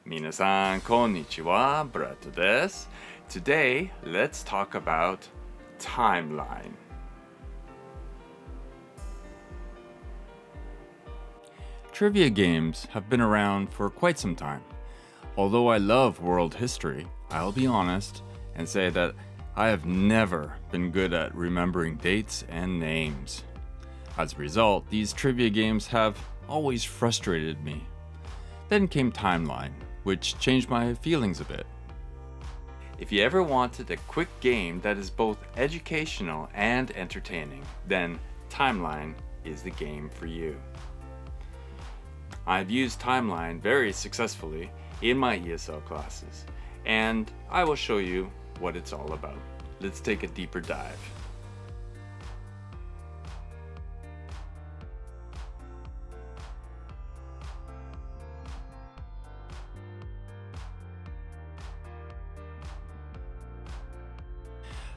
皆さん、こんにちは。ブラッドです。Today, let's talk about timeline. Trivia games have been around for quite some time. Although I love world history, I'll be honest and say that I have never been good at remembering dates and names. As a result, these trivia games have always frustrated me. Then came Timeline, which changed my feelings a bit. If you ever wanted a quick game that is both educational and entertaining, then Timeline is the game for you. I've used Timeline very successfully in my ESL classes, and I will show you what it's all about. Let's take a deeper dive.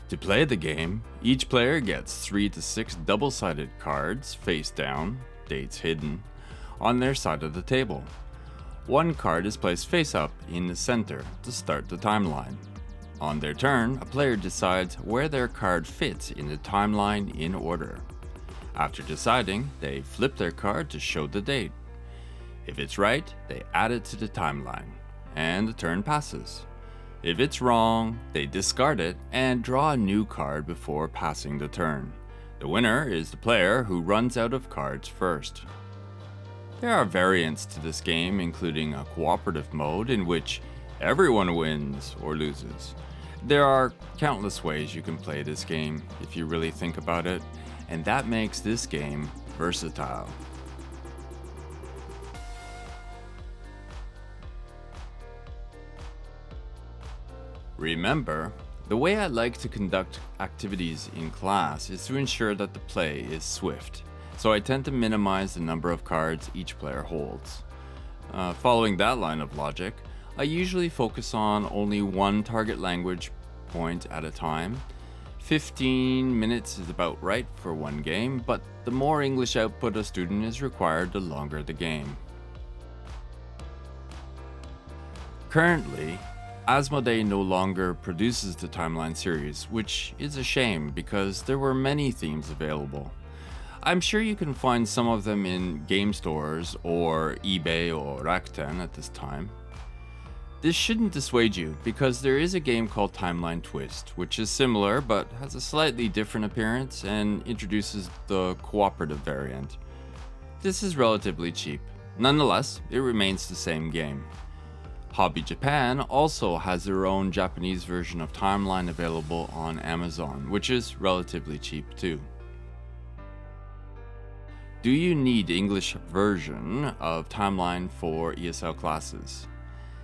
To play the game, each player gets 3 to 6 double-sided cards face down, dates hidden, on their side of the table. One card is placed face up in the center to start the timeline. On their turn, a player decides where their card fits in the timeline in order. After deciding, they flip their card to show the date. If it's right, they add it to the timeline, and the turn passes. If it's wrong, they discard it and draw a new card before passing the turn. The winner is the player who runs out of cards first. There are variants to this game, including a cooperative mode in which everyone wins or loses. There are countless ways you can play this game if you really think about it, and that makes this game versatile. Remember, the way I like to conduct activities in class is to ensure that the play is swift, so I tend to minimize the number of cards each player holds. Following that line of logic, I usually focus on only one target language point at a time. 15 minutes is about right for one game, but the more English output a student is required, the longer the game. Currently, Asmodee no longer produces the Timeline series, which is a shame because there were many themes available. I'm sure you can find some of them in game stores or eBay or Rakuten at this time. This shouldn't dissuade you because there is a game called Timeline Twist, which is similar but has a slightly different appearance and introduces the cooperative variant. This is relatively cheap. Nonetheless, it remains the same game. Hobby Japan also has their own Japanese version of Timeline available on Amazon, which is relatively cheap too. Do you need English version of Timeline for ESL classes?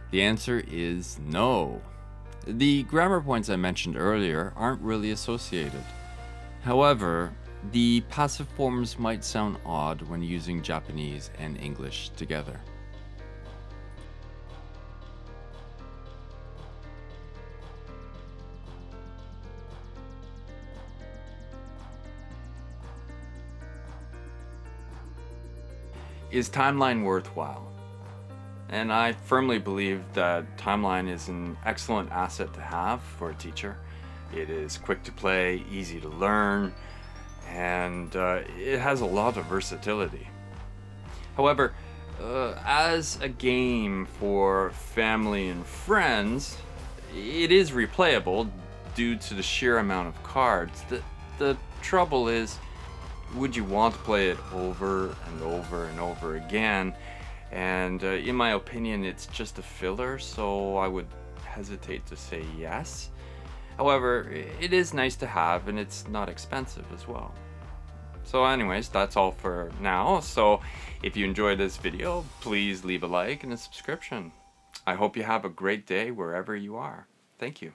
The answer is no. The grammar points I mentioned earlier aren't really associated. However, the passive forms might sound odd when using Japanese and English together. Is Timeline worthwhile? And I firmly believe that Timeline is an excellent asset to have for a teacher. It is quick to play, easy to learn, and it has a lot of versatility. However, as a game for family and friends, it is replayable due to the sheer amount of cards. The trouble is, would you want to play it over and over and over again? And in my opinion, it's just a filler, so I would hesitate to say yes. However, it is nice to have, and it's not expensive as well. So anyways, that's all for now. So if you enjoyed this video, please leave a like and a subscription. I hope you have a great day wherever you are. Thank you.